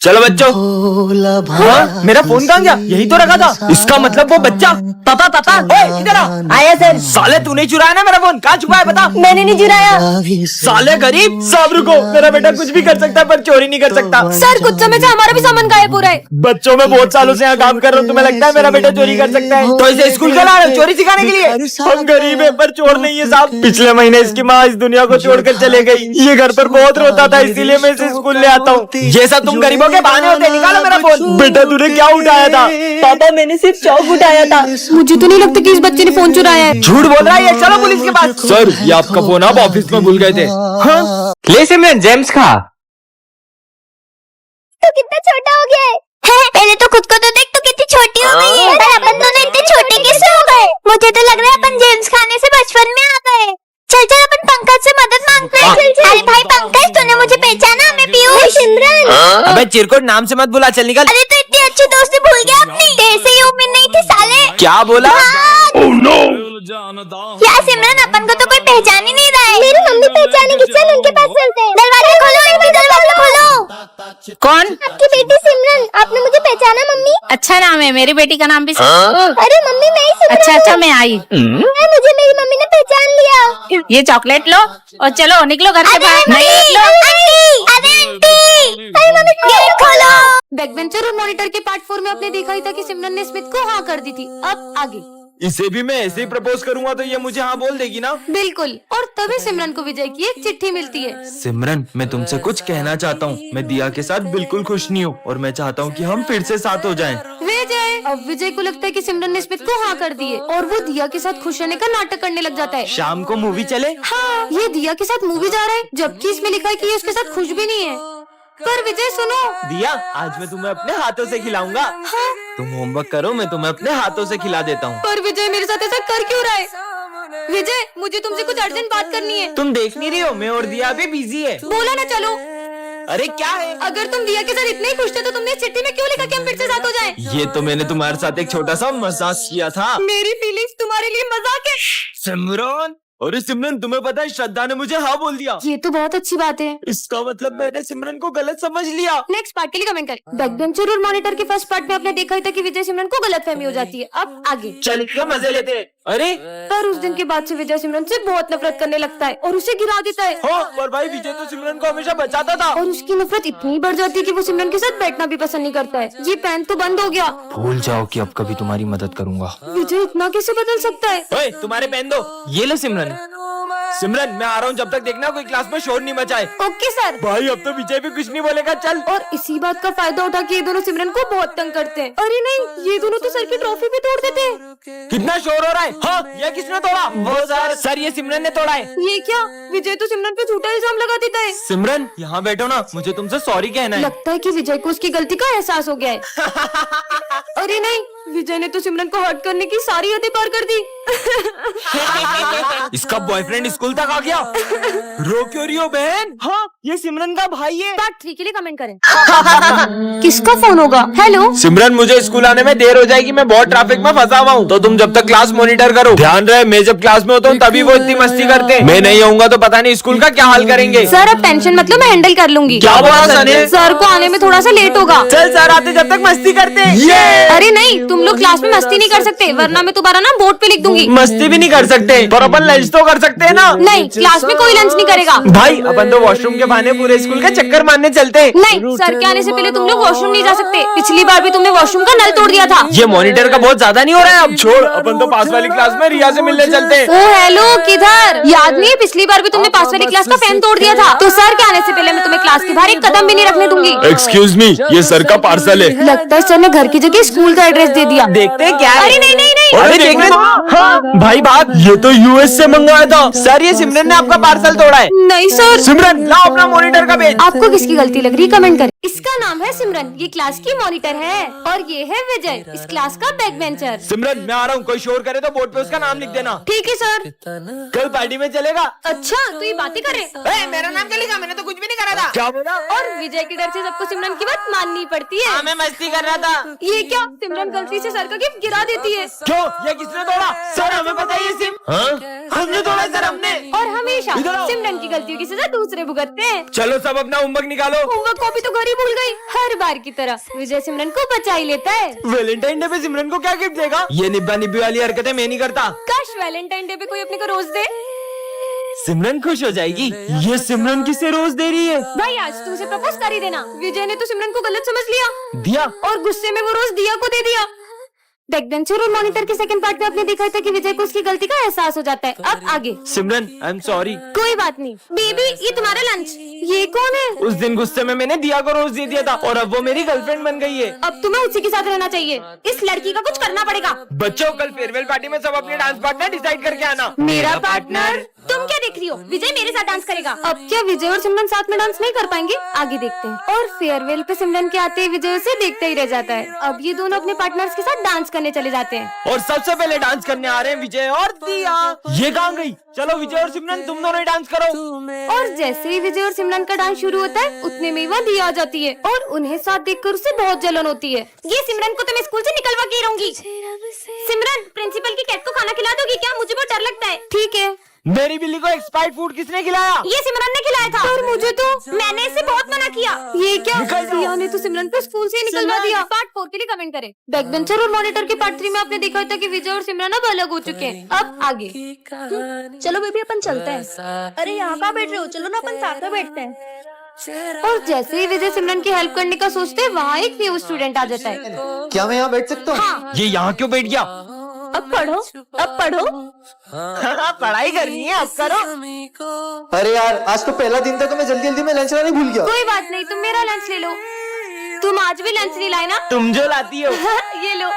चलो बच्चों। हाँ, मेरा फोन कहाँ गया? यही तो रखा था। इसका मतलब वो बच्चा। पापा पापा, ओए इधर आ। आया सर। साले तूने चुराया ना मेरा फोन? कहाँ छुपा है बता। मैंने नहीं चुराया। साले गरीब। सब रुको, मेरा बेटा कुछ भी कर सकता है पर चोरी नहीं कर सकता। सर कुछ समय से हमारा भी सामान गायब हो रहा है। बच्चों में बहुत सालों से यहाँ काम कर रहा हूँ, तुम्हें लगता है मेरा बेटा चोरी कर सकता है? तो इसे स्कूल चला रहे हो चोरी सिखाने के लिए? हम गरीब है पर चोर नहीं है साहब। पिछले महीने इसकी माँ इस दुनिया को छोड़कर चले गई। ये घर पर बहुत रोता था, इसीलिए मैं इसे स्कूल ले आता हूँ। ये सब तुम गरीबों के बहाने होते हैं। निकालो मेरा फोन। बेटा तूने क्या उठाया था? पापा मैंने सिर्फ चौक उठाया था। मुझे तो नहीं लगता कि इस बच्चे ने फोन चुराया है। झूठ बोल रहा है ये। चलो पुलिस के पास। सर ये आपका फोन आप ऑफिस में भूल गए थे। हाँ? ले सिमरन जेम्स खा। तो कितना छोटा हो गया है? पहले तो खुद को तो देख, तो कितनी छोटी हो गई है। पर अपन दोनों इतने छोटे कैसे हो गए? मुझे तो लग रहा है अपन जेम्स खाने से बचपन में आ गए। चल चल अपन पंकज से मदद मांगते हैं। अरे भाई पंकज, तूने मुझे पहचाना? मैं पीयूष। सिमरन। अबे चिरकुट नाम से मत बुला, चल निकल। अरे तो इतनी अच्छी दोस्ती भूल गया अपनी? तेरे से ये उम्मीद नहीं थी साले। क्या बोला? Oh no. यार सिमरन, अपन को तो कोई पहचान ही नहीं रहा है। मेरी मम्मी पहचानेगी, चल उनके पास चलते हैं। दरवाजा खोलो आंटी, दरवाजा खोलो। कौन? आपकी बेटी सिमरन। आपने मुझे पहचाना मम्मी? अच्छा नाम है, मेरी बेटी का नाम भी। अरे मम्मी मैं ही सिमरन। अच्छा अच्छा मैं आई। मुझे मेरी मम्मी ने पहचान लिया। ये चॉकलेट लो और चलो निकलो घर के बाहर। नहीं निकलो। अरे आंटी, अरे मम्मी गेट खोलो। बैकबेंचर और मॉनिटर के पार्ट 4 में आपने देखा ही था कि सिमरन ने स्मिथ को हाँ कर दी थी। अब आगे। इसे भी मैं ऐसे ही प्रपोज करूंगा तो ये मुझे हाँ बोल देगी ना? बिल्कुल। और तभी सिमरन को विजय की एक चिट्ठी मिलती है। सिमरन मैं तुमसे कुछ कहना चाहता हूँ। मैं दिया के साथ बिल्कुल खुश नहीं हूँ और मैं चाहता हूँ कि हम फिर से साथ हो जाएं। विजय। अब विजय को लगता है कि सिमरन ने स्मिथ को हाँ कर दी है और वो दिया के साथ खुश रहने का नाटक करने लग जाता है। शाम को मूवी चले? हाँ, ये दिया के साथ मूवी जा रहा है जबकि इसमें लिखा है कि ये उसके साथ खुश भी नहीं है। पर विजय सुनो। दिया आज मैं तुम्हें अपने हाथों से खिलाऊंगा। हाँ? तुम होमवर्क करो, मैं तुम्हें अपने हाथों से खिला देता हूँ। पर विजय मेरे साथ ऐसा कर क्यों रहा है? विजय मुझे तुमसे कुछ अर्जेंट बात करनी है। तुम देख नहीं रही हो मैं और दिया अभी बिजी है। बोला ना चलो। अरे क्या है? अगर तुम दिया के साथ इतने ही खुश थे तो तुमने इस चिट्ठी में क्यों लिखा कि हम फिर से साथ हो जाएं? ये तो मैंने तुम्हारे साथ एक छोटा सा मजाक किया था। मेरी फीलिंग्स तुम्हारे लिए मजाक है। सिमरन। अरे सिमरन तुम्हें पता है श्रद्धा ने मुझे हाँ बोल दिया। ये तो बहुत अच्छी बात है। इसका मतलब मैंने सिमरन को गलत समझ लिया। नेक्स्ट पार्ट के लिए कमेंट करें। बैकबेंचर और मॉनिटर के फर्स्ट पार्ट में आपने देखा ही था कि विजय सिमरन को गलतफहमी हो जाती है। अब आगे। चल क्या मजे लेते हैं। अरे पर उस दिन के बाद से विजय सिमरन से बहुत नफरत करने लगता है और उसे गिरा देता है। हाँ पर भाई विजय तो सिमरन को हमेशा बचाता था। और उसकी नफरत इतनी बढ़ जाती है कि वो सिमरन के साथ बैठना भी पसंद नहीं करता है। ये पेन तो बंद हो गया। भूल जाओ कि अब कभी तुम्हारी मदद करूंगा। विजय इतना कैसे बदल सकता है? ओए तुम्हारे पेन दो। ये लो सिमरन। सिमरन मैं आ रहा हूँ, जब तक देखना कोई क्लास में शोर नहीं मचाए। Okay sir. भाई अब तो विजय भी कुछ नहीं बोलेगा। चल। और इसी बात का फायदा उठा के ये दोनों सिमरन को बहुत तंग करते हैं। अरे नहीं, ये दोनों तो सर की ट्रॉफी भी तोड़ देते हैं। कितना शोर हो रहा है? हाँ ये किसने तोड़ा? वो सर ये सिमरन ने तोड़ा है। ये क्या? विजय तो सिमरन पे झूठा इल्जाम लगा देता है। सिमरन यहाँ बैठो ना, मुझे तुमसे सॉरी कहना है। लगता है कि विजय को उसकी गलती का एहसास हो गया है। अरे नहीं, विजय ने तो सिमरन को हर्ट करने की सारी हदें पार कर दी। इसका बॉयफ्रेंड स्कूल तक आ गया। रो क्यों रही हो बहन? हाँ ये सिमरन का भाई है। पार्ट 3 के लिए कमेंट करें। किसका फोन होगा? हेलो सिमरन मुझे स्कूल आने में देर हो जाएगी, मैं बहुत ट्रैफिक में फंसा हुआ हूँ, तो तुम जब तक क्लास मॉनिटर करो। ध्यान रहे मैं जब क्लास में होता हूँ तभी वो इतनी मस्ती करते हैं। मैं नहीं आऊंगा तो पता नहीं स्कूल का क्या हाल करेंगे। सर अब टेंशन मतलब मैं हैंडल कर लूंगी। क्या बोला सर ने? सर को आने में थोड़ा सा लेट होगा। चल सर आते जब तक मस्ती करते हैं। अरे नहीं, तुम लोग क्लास में मस्ती नहीं कर सकते वरना मैं तुम्हारा ना बोर्ड पे लिख दूंगी। मस्ती भी नहीं कर सकते पर अपन लंच तो कर सकते हैं ना? नहीं, क्लास में कोई लंच नहीं करेगा। भाई अपन तो वॉशरूम के बहाने पूरे स्कूल के चक्कर मारने चलते हैं। नहीं, सर के आने से पहले तुम लोग वॉशरूम नहीं जा सकते। पिछली बार भी तुमने वॉशरूम का नल तोड़ दिया था। ये मॉनिटर का बहुत ज्यादा नहीं हो रहा है? अब छोड़, अपन तो पास वाली क्लास में रिया से मिलने चलते हैं। ओ हेलो, किधर? याद नहीं है पिछली बार भी तुमने पास वाली क्लास का फैन तोड़ दिया था? तो सर के आने से पहले मैं तुम्हें क्लास के बाहर एक कदम भी नहीं रखने दूंगी। एक्सक्यूज मी, ये सर का पार्सल है। लगता है सर ने घर की जगह स्कूल का एड्रेस दे दिया। देखते हैं क्या है। अरे नहीं नहीं नहीं, अरे देखने दो। हाँ भाई बात, ये तो यूएस से मंगवाया था। सर ये सिमरन ने आपका पार्सल तोड़ा है। नहीं सर। सिमरन लाओ अपना मॉनिटर का पेज। आपको किसकी गलती लग रही है कमेंट करें। इसका नाम है सिमरन, ये क्लास की मॉनिटर है और ये है विजय, इस क्लास का बैक बेंचर। सिमरन मैं आ रहा हूँ, कोई शोर करे तो बोर्ड पे उसका नाम लिख देना। ठीक है सर। कल पार्टी में चलेगा? अच्छा तो ये बातें करें। मेरा नाम क्या लिखा? मैंने तो कुछ भी नहीं करा था। क्या बोला? और विजय के डर से सबको सिमरन की बात माननी पड़ती है। मैं मस्ती कर रहा था। ये क्या? सिमरन गलती से सर का गिफ्ट गिरा देती है। क्यों? ये किसने तोड़ा? सर हमें बताइए सिम। हाँ? हमने तोड़ा सर हमने। और हमेशा इधर आओ। सिमरन की गलतियों की सजा दूसरे भुगतते हैं। चलो सब अपना होमवर्क निकालो। होमवर्क कॉपी तो घर ही भूल गई। हर बार की तरह विजय सिमरन को बचा ही लेता है। वैलेंटाइन डे पे सिमरन को क्या गिफ्ट देगा? ये निब्बा निब्बी वाली हरकतें मैं नहीं करता। काश वैलेंटाइन डे पे कोई अपने को रोज दे। सिमरन खुश हो जाएगी। ये सिमरन किसे रोज दे रही है? भाई आज तू उसे प्रपोज कर ही देना। विजय ने तो सिमरन को गलत समझ लिया दिया। और गुस्से में वो रोज दिया को दे दिया। बैकबेंचर और मॉनिटर के सेकंड पार्ट में आपने देखा था कि विजय को उसकी गलती का एहसास हो जाता है। अब आगे। सिमरन आई एम सॉरी। कोई बात नहीं। बेबी ये तुम्हारा लंच। ये कौन है? उस दिन गुस्से में मैंने दिया को रोज दे दिया था और अब वो मेरी गर्लफ्रेंड बन गई है। अब तुम्हें उसी के साथ रहना चाहिए। इस लड़की का कुछ करना पड़ेगा। बच्चों कल फेयरवेल पार्टी में सब अपने डांस पार्टनर डिसाइड करके आना। मेरा पार्टनर। तुम क्या देख रही हो? विजय मेरे साथ डांस करेगा। अब क्या विजय और सिमरन साथ में डांस नहीं कर पाएंगे? आगे देखते हैं। और फेयरवेल पे सिमरन के आते ही विजय उसे देखते ही रह जाता है। अब ये दोनों अपने पार्टनर्स के साथ डांस करने चले जाते हैं। और सबसे पहले डांस करने आ रहे हैं विजय और दिया। ये कहाँ गई? चलो विजय और सिमरन तुम दोनों ही डांस करो। और जैसे ही विजय और सिमरन का डांस शुरू होता है उतने में ही वहाँ दिया आ जाती है और उन्हें साथ देखकर उसे बहुत जलन होती है। ये सिमरन को तो मैं स्कूल से निकलवा के ही रहूंगी। सिमरन प्रिंसिपल की कैट को खाना खिला दोगी क्या? मुझे बहुत डर लगता है। ठीक है। मेरी बिल्ली को एक्सपायर्ड फूड किसने खिलाया? ये सिमरन ने खिलाया था। पर मुझे तो मैंने इसे बहुत मना किया। ये क्या? निकल जाओ। दिया ने तो सिमरन को स्कूल से ही निकलवा दिया। पार्ट 4 के लिए कमेंट करें। बैकबेंचर और मॉनिटर के पार्ट 3 में आपने देखा था कि विजय और सिमरन अब अलग हो चुके हैं। अब आगे। चलो बेबी अपन चलते हैं। अरे यहाँ कहाँ बैठ रहे हो? चलो ना अपन साथ में बैठते हैं। और जैसे ही विजय सिमरन की हेल्प करने का सोचते हैं वहाँ एक न्यू स्टूडेंट आ जाता है। क्या मैं यहाँ बैठ सकता हूँ? हाँ। ये यहाँ क्यों बैठ गया? अब पढ़ो, अब पढ़ो। पढ़ाई करनी है अब करो। अरे यार आज तो पहला दिन था तो मैं जल्दी जल्दी में लंच लाने भूल गया। कोई बात नहीं, तुम मेरा लंच ले लो। तुम आज भी लंच नहीं लाए ना? तुम जो लाती हो। ये लो।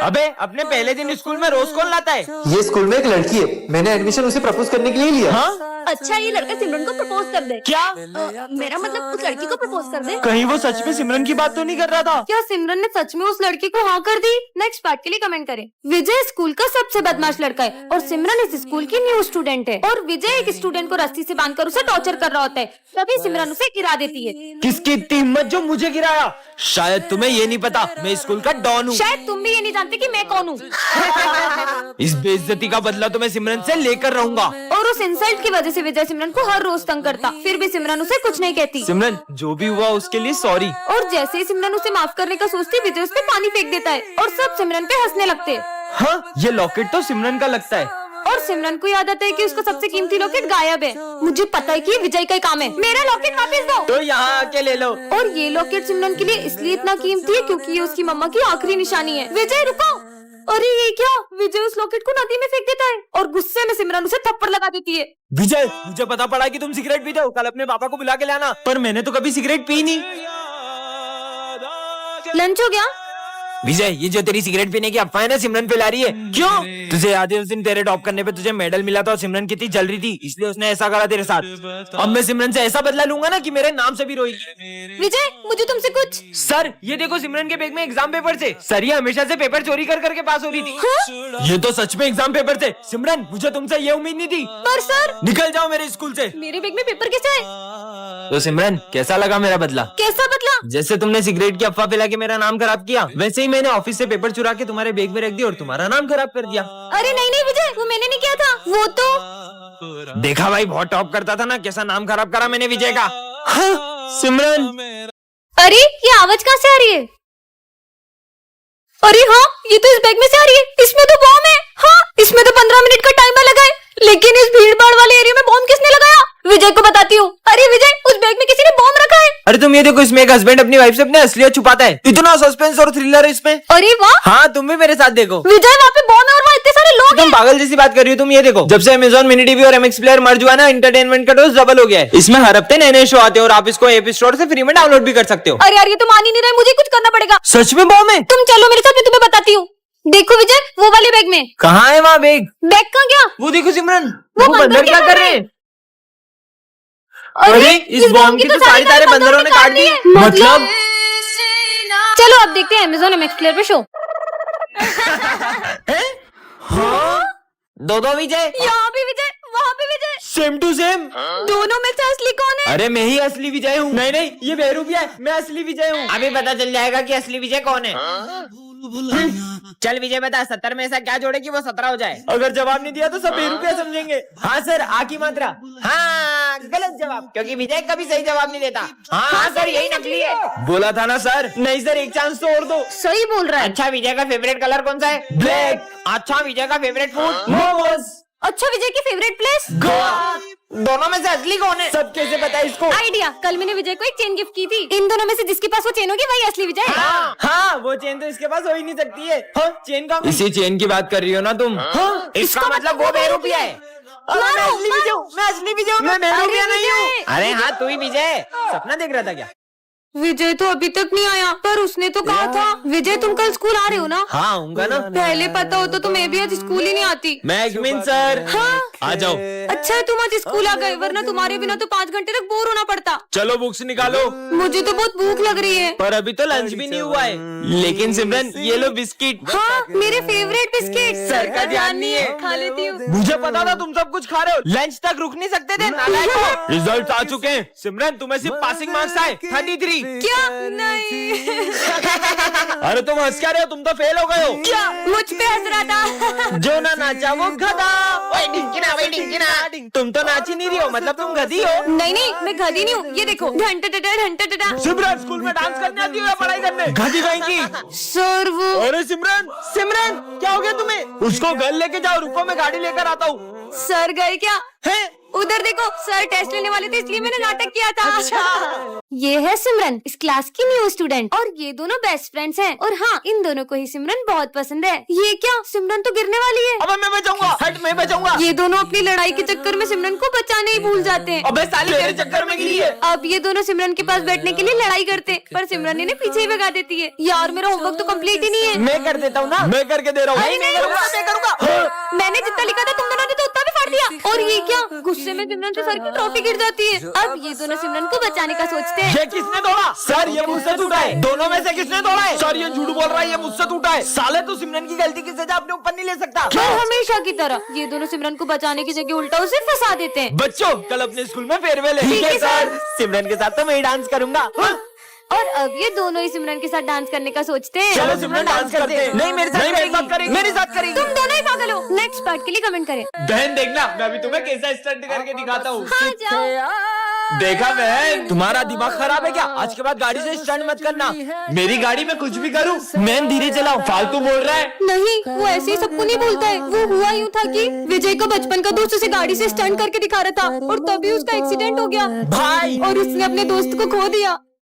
अबे अपने पहले दिन स्कूल में रोज कौन लाता है? ये स्कूल में एक लड़की है, मैंने एडमिशन उसे प्रपोज करने के लिए लिया। हाँ? अच्छा ये लड़का सिमरन को प्रपोज कर दे। क्या? मेरा मतलब उस लड़की को प्रपोज कर दे। कहीं वो सच में सिमरन की बात तो नहीं कर रहा था? क्या सिमरन ने सच में उस लड़की को हाँ कर दी? नेक्स्ट पार्ट के लिए कमेंट करें। विजय स्कूल का सबसे बदमाश लड़का है और सिमरन इस स्कूल की न्यू स्टूडेंट है। और विजय एक स्टूडेंट को रस्सी से बांधकर उसे टॉर्चर कर रहा होता है। तभी सिमरन उसे गिरा देती है। किसकी इतनी हिम्मत जो मुझे गिराया? शायद तुम्हें ये नहीं पता मैं स्कूल का डॉन हूँ। शायद तुम भी ये नहीं जानते कि मैं कौन हूँ। इस बेइज्जती का बदला तो मैं सिमरन से लेकर रहूंगा। और उस इंसल्ट की वजह से विजय सिमरन को हर रोज तंग करता, फिर भी सिमरन उसे कुछ नहीं कहती। सिमरन जो भी हुआ उसके लिए सॉरी। और जैसे ही सिमरन उसे माफ करने का सोचती विजय उस पे पानी फेंक देता है और सब सिमरन पे हंसने लगते हैं। हाँ ये लॉकेट तो सिमरन का लगता है। और सिमरन को याद आता है कि उसका सबसे कीमती लॉकेट गायब है। मुझे पता है कि ये विजय का ही काम है। मेरा लॉकेट वापस दो। तो यहाँ आके ले लो। और ये लॉकेट सिमरन के लिए इसलिए इतना कीमती है क्योंकि ये उसकी मम्मा की आखिरी निशानी है। विजय रुको। अरे ये क्या? विजय उस लॉकेट को नदी में फेंक देता है और गुस्से में सिमरन उसे थप्पड़ लगा देती है। विजय मुझे पता पड़ा कि तुम सिगरेट पीते हो, कल अपने पापा को बुला के लाना। पर मैंने तो कभी सिगरेट पी नहीं। लंच हो गया? विजय ये जो तेरी सिगरेट पीने की अफवाह है ना सिमरन फैला रही है। क्यों? तुझे याद है उस दिन तेरे टॉप करने पे तुझे मेडल मिला था और सिमरन कितनी जल रही थी, इसलिए उसने ऐसा करा तेरे साथ। अब मैं सिमरन से ऐसा बदला लूंगा ना कि मेरे नाम से भी रोएगी। विजय मुझे तुमसे कुछ। सर ये देखो सिमरन के बैग में एग्जाम पेपर थे। सर ये हमेशा से पेपर चोरी कर करके पास हो रही थी। ये तो सच में एग्जाम पेपर थे। सिमरन मुझे तुमसे ये उम्मीद नहीं थी। पर सर निकल जाओ मेरे स्कूल से। मेरे बैग में पेपर कैसे है? तो सिमरन कैसा लगा मेरा बदला? कैसा बदला? जैसे तुमने सिगरेट की अफवाह फैला के मेरा नाम खराब किया, वैसे ही मैंने ऑफिस से पेपर चुरा के तुम्हारे बैग में रख दिया और तुम्हारा नाम खराब कर दिया। अरे नहीं नहीं विजय, वो मैंने नहीं किया था। वो तो देखा भाई बहुत टॉप करता था ना, कैसा नाम खराब करा मैंने विजय का। हाँ, सिमरन। अरे ये आवाज कहाँ से आ रही है? अरे हाँ ये तो इस बैग में से आ रही है। इसमें तो बॉम्ब है। हाँ इसमें तो 15 मिनट का टाइमर लगा है, लेकिन इस भीड़ भाड़ वाले एरिया में बॉम्ब किसने लगाया? विजय को बताती हूँ। अरे विजय उस बैग में किसी ने बॉम्ब रखा है। अरे तुम ये देखो, इसमें एक हस्बैंड अपनी वाइफ से अपने असलियत छुपाता है। इतना सस्पेंस और थ्रिलर है इसमें। अरे वाह हाँ तुम भी मेरे साथ देखो। विजय, वहाँ पे बॉम्ब है और वहाँ इतने सारे लोग तुम हैं। पागल जैसी बात कर रही हो। तुम ये देखो, जब से Amazon मिनी टीवी और MX प्लेयर मर्ज हुआ ना, एंटरटेनमेंट का डोज डबल हो गया है। इसमें हर हफ्ते नए नए शो आते हैं और आप इसको ऐप स्टोर से फ्री में डाउनलोड भी कर सकते हो। अरे यार ये तो मान ही नहीं रहे, मुझे कुछ करना पड़ेगा। सच में बॉम्ब है? तुम चलो मेरे साथ, मैं तुम्हें बताती हूँ। देखो विजय वो वाले बैग में। कहाँ है वहाँ बैग? बैग कहाँ गया? वो देखो सिमरन, वो वो बंदर बंदर क्या क्या कर रहे हैं? अरे इस बॉम्ब की तो सारी तारे बंदरों ने काट दी। मतलब चलो अब देखते हैं Amazon MX प्लेयर पे शो। हाँ? दो विजय। यहाँ भी विजय, वहाँ पे विजय। Same to same. दोनों में से असली कौन है? अरे मैं ही असली विजय हूँ। नहीं नहीं, ये बेहरूपिया है, मैं असली विजय हूँ। अभी पता चल जाएगा कि असली विजय कौन है। चल विजय बता, 70 में ऐसा क्या जोड़े कि वो 17 हो जाए? अगर जवाब नहीं दिया तो सब बेरुपया समझेंगे। हाँ सर, आ की मात्रा। हाँ, गलत जवाब, क्योंकि विजय कभी सही जवाब नहीं देता। हाँ सर, यही नकली है। बोला था ना सर। नहीं सर, एक चांस तो और दो। सही बोल रहा है। अच्छा, विजय का फेवरेट कलर कौन सा है? ब्लैक। अच्छा, विजय का फेवरेट फूड? मोमोज। अच्छा, विजय की फेवरेट प्लेस? गोवा। दोनों में से असली कौन है? सब कैसे पता है इसको? आइडिया, कल मैंने विजय को एक चेन गिफ्ट की थी। इन दोनों में से जिसके पास वो चेन होगी वही असली विजय है। हाँ, वो चेन तो इसके पास हो ही नहीं सकती है। हाँ, चेन का इसी चेन की बात कर रही हो ना तुम? हाँ, इसका मतलब वो बेरुपिया है। मैं असली विजय हूँ, मैं असली विजय हूँ, मैं बेरुपिया नहीं हूँ। अरे हाँ, तू ही विजय। सपना देख रहा था क्या? विजय तो अभी तक नहीं आया, पर उसने तो कहा था। विजय, तुम कल स्कूल आ रहे हो ना? हाँ, आऊंगा ना। पहले पता होता तो मैं भी आज स्कूल ही नहीं आती। मैगमिन सर। हाँ। आ जाओ। अच्छा है तुम आज स्कूल आ गए, वरना तुम्हारे बिना तो 5 घंटे तक बोर होना पड़ता। चलो बुक्स निकालो। मुझे तो बहुत भूख लग रही है। पर अभी तो लंच भी नहीं हुआ है। लेकिन सिमरन, ये लो बिस्किट। हाँ, मेरे फेवरेट बिस्किट। सर का ध्यान नहीं है। खा लेती हूँ। मुझे पता था तुम सब कुछ खा रहे हो। लंच तक रुक नहीं सकते थे। नालायक। रिजल्ट आ चुके हैं सिमरन, तुम्हें सिर्फ पासिंग मार्क्स आए 33। क्या? नहीं। अरे तुम हंस क्या रहे हो? तुम तो फेल हो गए हो। क्या? मुझ पे हंस रहा था। जो ना नाचा वो गधा। ओए ढिंकिना, ओए ढिंकिना। तुम तो नाच ही नहीं रही हो, मतलब तुम गधी हो। नहीं नहीं, मैं गधी नहीं हूँ। ये देखो, घंटा। सिमरन, स्कूल में डांस करने आती हो या पढ़ाई करने? गधी कहेंगी। सर वो। अरे सिमरन, सिमरन क्या हो गया तुम्हें? उसको घर लेके जाओ, रुको मैं गाड़ी लेकर आता हूँ। सर गए क्या? है? उधर देखो, सर टेस्ट लेने वाले थे, इसलिए मैंने नाटक किया था। ये है सिमरन, इस क्लास की न्यू स्टूडेंट, और ये दोनों बेस्ट फ्रेंड्स हैं। और हाँ, इन दोनों को ही सिमरन बहुत पसंद है। ये क्या? सिमरन तो गिरने वाली है। अबे मैं बचाऊंगा। हट, मैं बचाऊंगा। ये दोनों अपनी लड़ाई के चक्कर में सिमरन को बचाने ही भूल जाते हैं। अबे साली, तेरे चक्कर में गिरी है। अब ये दोनों सिमरन के पास बैठने के लिए लड़ाई करते, पर सिमरन इन्हें पीछे ही भगा देती है। यार, मेरा होमवर्क तो कंप्लीट ही नहीं है। मैं कर देता हूँ ना। मैं करके दे रहा हूँ। मैं करूँगा। मैंने जितना लिखा था तुम दोनों ने तो उतना भी फाड़ दिया। और ये क्या? गुस्से में सिमरन से सर की ट्रॉफी गिर जाती है। अब ये दोनों सिमरन को बचाने का सोचते हैं। ये किसने तोड़ा? सर, ये मुझसे टूटा है। दोनों में से किसने तोड़ा है? सर, ये झूठ बोल रहा है, ये मुझसे टूटा है। साले, तू सिमरन की गलती की सजा अपने ऊपर नहीं ले सकता। पर हमेशा की तरह ये दोनों सिमरन को बचाने की जगह उल्टा उसे फंसा देते हैं। बच्चों, कल अपने स्कूल में फेयरवेल है। ठीक है सर। सिमरन के साथ तो मैं ही डांस करूंगा। और अब ये दोनों ही सिमरन के साथ डांस करने का सोचते हैं। चलो सिमरन, डांस करते हैं। नहीं, मेरे साथ करेगी। मेरे साथ करेगी। तुम दोनों ही पागल हो। नेक्स्ट पार्ट के लिए कमेंट करें। बहन देखना, मैं अभी तुम्हें कैसा स्टंट करके दिखाता हूँ। हाँ, जाओ। देखा बहन, तुम्हारा दिमाग खराब है क्या? आज के बाद गाड़ी से स्टंट मत करना। मेरी गाड़ी में कुछ भी करूँ, मैं धीरे चलाऊं। फालतू बोल रहा है। नहीं, वो ऐसे ही सबको नहीं बोलता है। वो हुआ यूँ था कि विजय का बचपन का दोस्त उसे गाड़ी से स्टंट करके दिखा रहा था, और तभी उसका एक्सीडेंट हो गया भाई, और उसने अपने दोस्त को खो दिया।